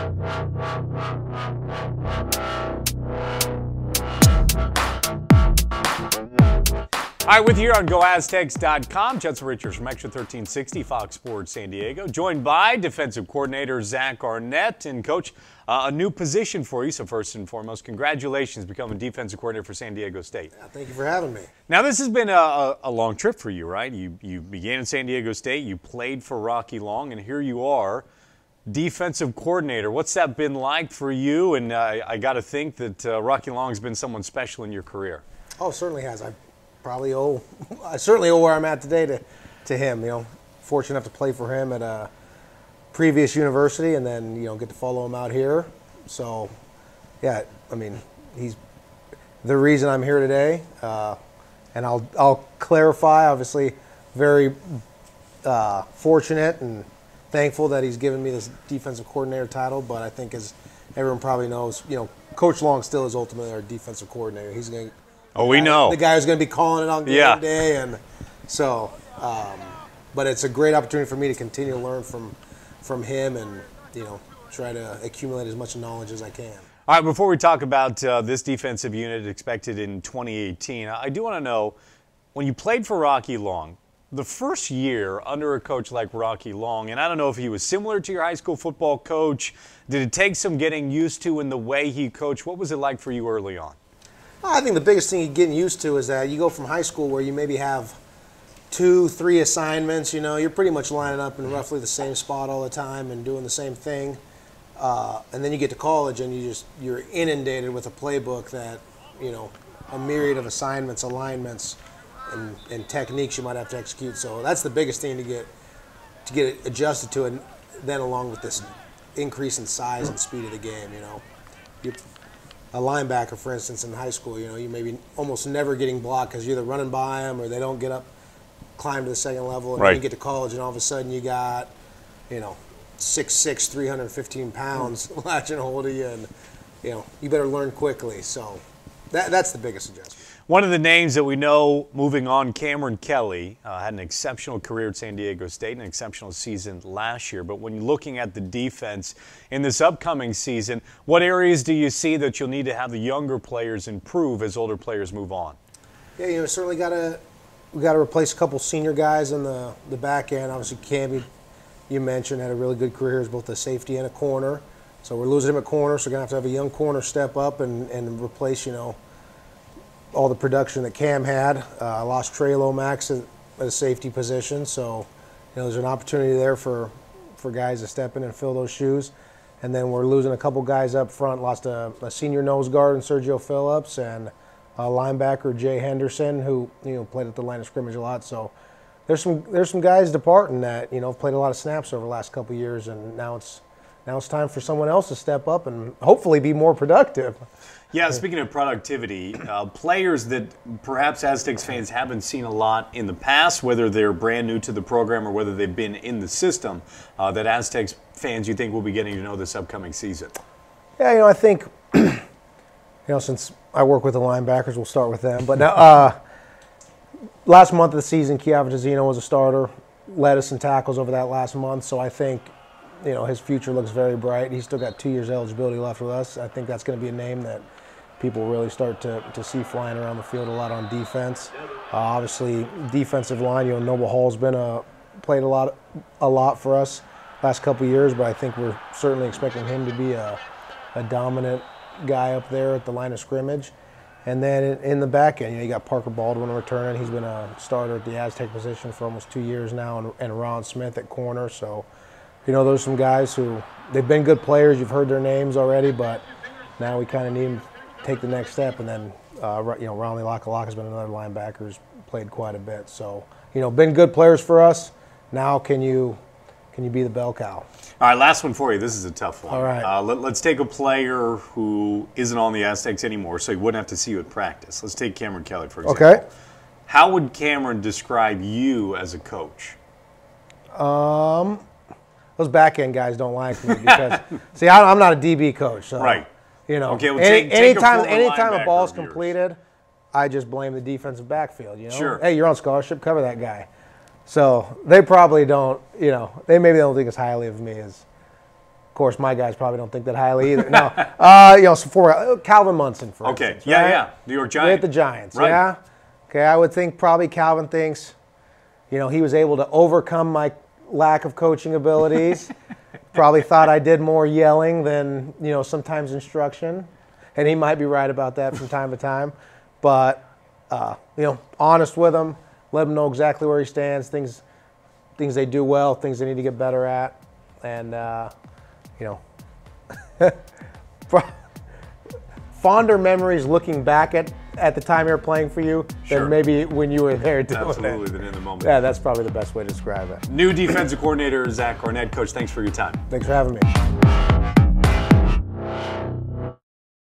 All right, with you here on GoAztecs.com, Judson Richards from Extra 1360, Fox Sports San Diego, joined by defensive coordinator Zach Arnett. And, Coach, a new position for you, so first and foremost, congratulations becoming defensive coordinator for San Diego State. Yeah, thank you for having me. Now, this has been a long trip for you, right? You began in San Diego State, you played for Rocky Long, and here you are, defensive coordinator. What's that been like for you? And I got to think that Rocky Long has been someone special in your career. Oh, it certainly has. I certainly owe where I'm at today to him. You know, fortunate enough to play for him at a previous university, and then get to follow him out here. So, yeah, I mean, he's the reason I'm here today. And I'll clarify. Obviously, very fortunate and thankful that he's given me this defensive coordinator title. But I think, as everyone probably knows, Coach Long still is ultimately our defensive coordinator. He's going to. Oh, we know. The guy who's going to be calling it on game day. And so, but it's a great opportunity for me to continue to learn from him and, try to accumulate as much knowledge as I can. All right, before we talk about this defensive unit expected in 2018, I do want to know, when you played for Rocky Long, the first year under a coach like Rocky Long, and I don't know if he was similar to your high school football coach, did it take some getting used to in the way he coached? What was it like for you early on? I think the biggest thing you're getting used to is that you go from high school where you maybe have 2-3 assignments. You're pretty much lining up in roughly the same spot all the time and doing the same thing. And then you get to college and you're inundated with a playbook that, a myriad of assignments, alignments, and techniques you might have to execute. So that's the biggest thing to get adjusted to, and then along with this increase in size and speed of the game. A linebacker, for instance, in high school, you maybe almost never getting blocked because you're either running by them or they don't climb to the second level. And then you get to college and all of a sudden you got, 6'6", 315 pounds latching a hold of you, and, you better learn quickly. So that's the biggest adjustment. One of the names that we know moving on, Cameron Kelly, had an exceptional career at San Diego State, an exceptional season last year. But when you're looking at the defense in this upcoming season, what areas do you see that you'll need to have the younger players improve as older players move on? Yeah, certainly we got to replace a couple senior guys in the back end. Obviously, Cam, you mentioned, had a really good career as both a safety and a corner. So we're losing him at corner, so we're going to have a young corner step up and replace, all the production that Cam had. I lost Trey Lomax at a safety position, so there's an opportunity there for guys to step in and fill those shoes. And then we're losing a couple guys up front. Lost a senior nose guard in Sergio Phillips and a linebacker Jay Henderson, who played at the line of scrimmage a lot. So there's some guys departing that have played a lot of snaps over the last couple of years, and now it's time for someone else to step up and hopefully be more productive. Yeah, speaking of productivity, players that perhaps Aztecs fans haven't seen a lot in the past, whether they're brand new to the program or whether they've been in the system, that Aztecs fans you think will be getting to know this upcoming season? Yeah, I think, since I work with the linebackers, we'll start with them. But now, last month of the season, Chiavatazino was a starter, led us in tackles over that last month, so I think his future looks very bright. He's still got 2 years eligibility left with us. I think that's going to be a name that people really start to see flying around the field a lot on defense. Obviously, defensive line, Noble Hall's been played a lot for us last couple of years, but I think we're certainly expecting him to be a dominant guy up there at the line of scrimmage. And then in the back end, you got Parker Baldwin returning. He's been a starter at the Aztec position for almost 2 years now, and Ron Smith at corner. So, those are some guys who, they've been good players. You've heard their names already, but now we kind of need them to take the next step. And then, Ronley Lakalaka has been another linebacker who's played quite a bit. So, been good players for us. Now can you be the bell cow? All right, last one for you. This is a tough one. All right. Let's take a player who isn't on the Aztecs anymore, so he wouldn't have to see you at practice. Let's take Cameron Kelly, for example. Okay. How would Cameron describe you as a coach? Those back-end guys don't like me because, see, I'm not a DB coach. So, right. Okay, well, anytime a ball's completed, I just blame the defensive backfield. Sure. Hey, you're on scholarship, cover that guy. So they probably don't, they maybe don't think as highly of me as course, my guys probably don't think that highly either. No, so for Calvin Munson, for instance, yeah, right? yeah, New York Giants. With the Giants, right. yeah. Okay, I would think probably Calvin thinks, he was able to overcome my lack of coaching abilities. Probably thought I did more yelling than, sometimes instruction. And he might be right about that from time to time. But, honest with him, let him know exactly where he stands, things they do well, things they need to get better at. And, fonder memories looking back at the time they were playing for you than maybe when you were there doing it. Absolutely, than in the moment. Yeah, that's probably the best way to describe it. New defensive coordinator, Arnett. Coach, thanks for your time. Thanks for having me.